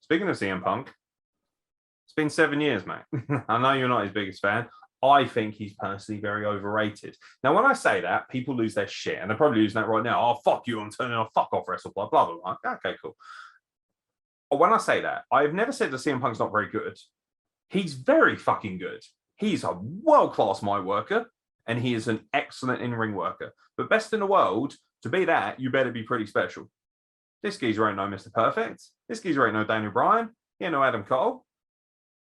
Speaking of CM Punk, it's been 7 years, mate. I know you're not his biggest fan. I think he's personally very overrated. Now, when I say that, people lose their shit, and they're probably losing that right now. Oh, fuck you, I'm turning off, fuck off, wrestle, blah, blah, blah. Okay, cool. When I say that, I've never said that CM Punk's not very good. He's very fucking good. He's a world-class mic worker, and he is an excellent in-ring worker. But best in the world, to be that, you better be pretty special. This geezer ain't no Mr. Perfect. This geezer ain't no Daniel Bryan. He ain't no Adam Cole.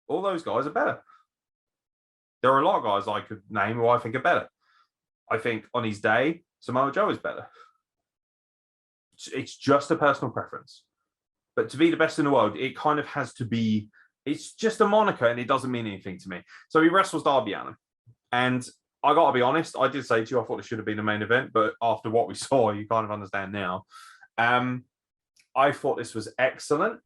All those guys are better. There are a lot of guys I could name who I think are better. I think on his day, Samoa Joe is better. It's just a personal preference. But to be the best in the world, it kind of has to be, it's just a moniker and it doesn't mean anything to me. So he wrestles Darby Allin. And I got to be honest, I did say to you, I thought it should have been the main event, but after what we saw, you kind of understand now. I thought this was excellent.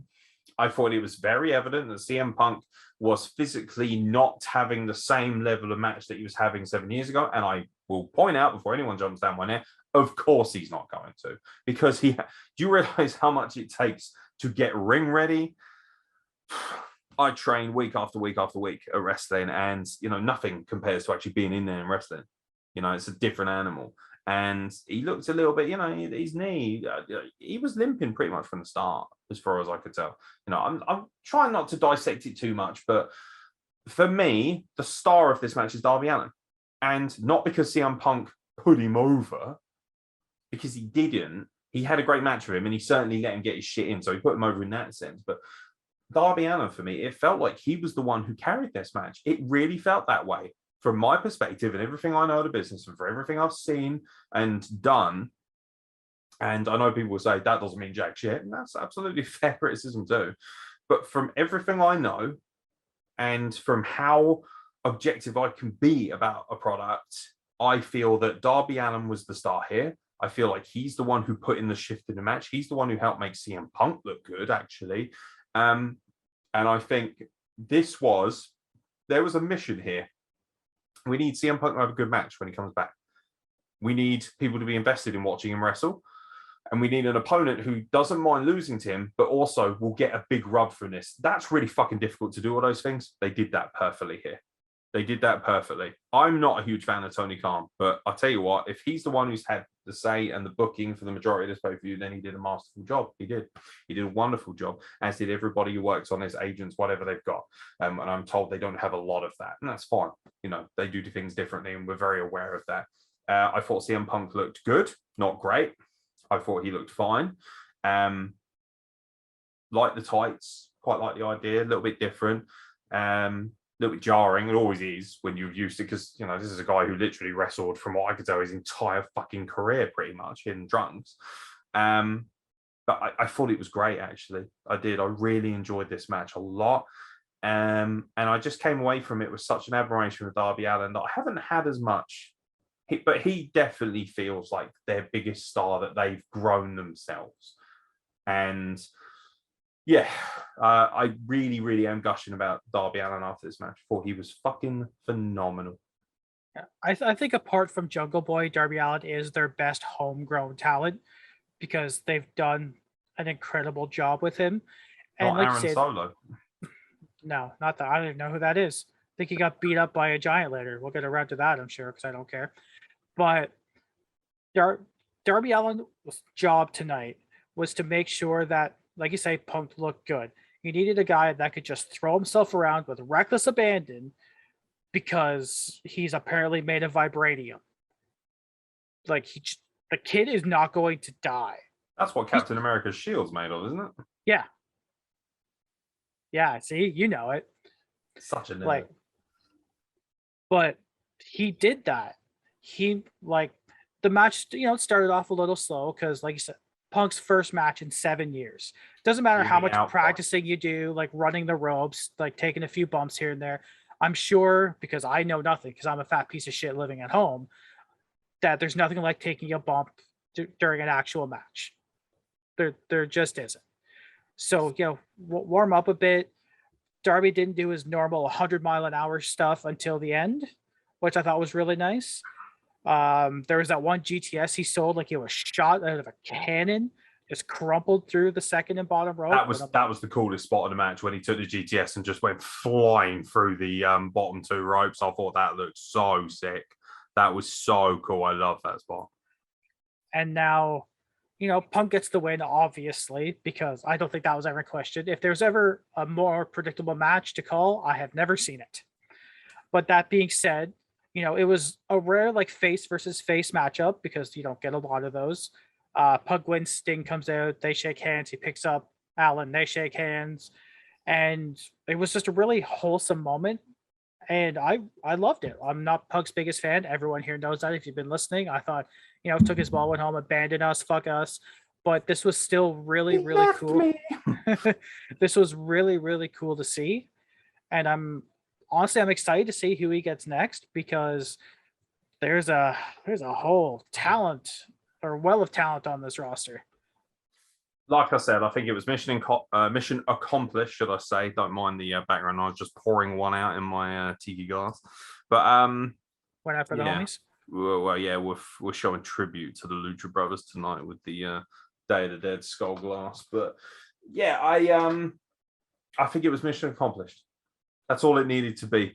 I thought it was very evident that CM Punk was physically not having the same level of match that he was having 7 years ago. And I will point out before anyone jumps down my neck, of course he's not going to. Because do you realize how much it takes to get ring ready? I train week after week after week at wrestling, and nothing compares to actually being in there and wrestling. It's a different animal. And he looked a little bit, his knee, he was limping pretty much from the start, as far as I could tell. I'm trying not to dissect it too much, but for me, the star of this match is Darby Allin. And not because CM Punk put him over, because he didn't. He had a great match with him, and he certainly let him get his shit in, so he put him over in that sense. But Darby Allin, for me, it felt like he was the one who carried this match. It really felt that way. From my perspective and everything I know of the business and for everything I've seen and done, and I know people will say that doesn't mean jack shit, and that's absolutely fair criticism too. But from everything I know and from how objective I can be about a product, I feel that Darby Allin was the star here. I feel like he's the one who put in the shift in the match. He's the one who helped make CM Punk look good, actually. And I think there was a mission here. We need CM Punk to have a good match when he comes back. We need people to be invested in watching him wrestle. And we need an opponent who doesn't mind losing to him, but also will get a big rub from this. That's really fucking difficult to do all those things. They did that perfectly here. They did that perfectly. I'm not a huge fan of Tony Khan, but I'll tell you what, if he's the one who's had the say and the booking for the majority of this pay-per-view, then he did a masterful job. He did. He did a wonderful job, as did everybody who works on his agents, whatever they've got. And I'm told they don't have a lot of that, and that's fine. They do things differently, and we're very aware of that. I thought CM Punk looked good, not great. I thought he looked fine. Like the tights, quite like the idea, a little bit different. Little bit jarring. It always is when you're used to, because this is a guy who literally wrestled, from what I could tell, his entire fucking career pretty much in drums. But I thought it was great, actually. I did. I really enjoyed this match a lot. And I just came away from it with such an admiration for Darby Allin that I haven't had as much. But he definitely feels like their biggest star, that they've grown themselves. And yeah, I really, really am gushing about Darby Allin after this match. Thought he was fucking phenomenal. Yeah, I think apart from Jungle Boy, Darby Allin is their best homegrown talent, because they've done an incredible job with him. And not Aaron Solo. No, not that. I don't even know who that is. I think he got beat up by a giant later. We'll get around to that, I'm sure, because I don't care. But Darby Allin's job tonight was to make sure that, like you say, Punk looked good. He needed a guy that could just throw himself around with reckless abandon, because he's apparently made of vibranium. Like, the kid is not going to die. That's what Captain America's shield's made of, isn't it? Yeah. Yeah, see, you know it. Such a nerd. But he did that. He, the match, started off a little slow because, like you said, Punk's first match in 7 years. Doesn't matter how much practicing you do, like running the ropes, like taking a few bumps here and there. I'm sure, because I know nothing, because I'm a fat piece of shit living at home, that there's nothing like taking a bump during an actual match. There just isn't. So, warm up a bit. Darby didn't do his normal 100-mile-an-hour stuff until the end, which I thought was really nice. There was that one GTS he sold like it was shot out of a cannon just crumpled through the second and bottom rope. That was the coolest spot of the match when he took the GTS and just went flying through the bottom two ropes. I thought that looked so sick. That was so cool. I love that spot. And now, Punk gets the win, obviously, because I don't think that was ever questioned. If there's ever a more predictable match to call, I have never seen it. But that being said, it was a rare face versus face matchup because you don't get a lot of those. Punk wins, Sting comes out, they shake hands, he picks up Allin, they shake hands, and it was just a really wholesome moment. And I loved it. I'm not Punk's biggest fan. Everyone here knows that if you've been listening. I thought, took his ball, went home, abandoned us, fuck us. But this was still really, really cool. This was really, really cool to see. And I'm excited to see who he gets next because there's a whole talent or well of talent on this roster. Like I said, I think it was mission accomplished, should I say. Don't mind the background noise, just pouring one out in my tiki glass. But went out for the homies. Well, yeah, we're showing tribute to the Lucha Brothers tonight with the Day of the Dead skull glass. But yeah, I think it was mission accomplished. That's all it needed to be.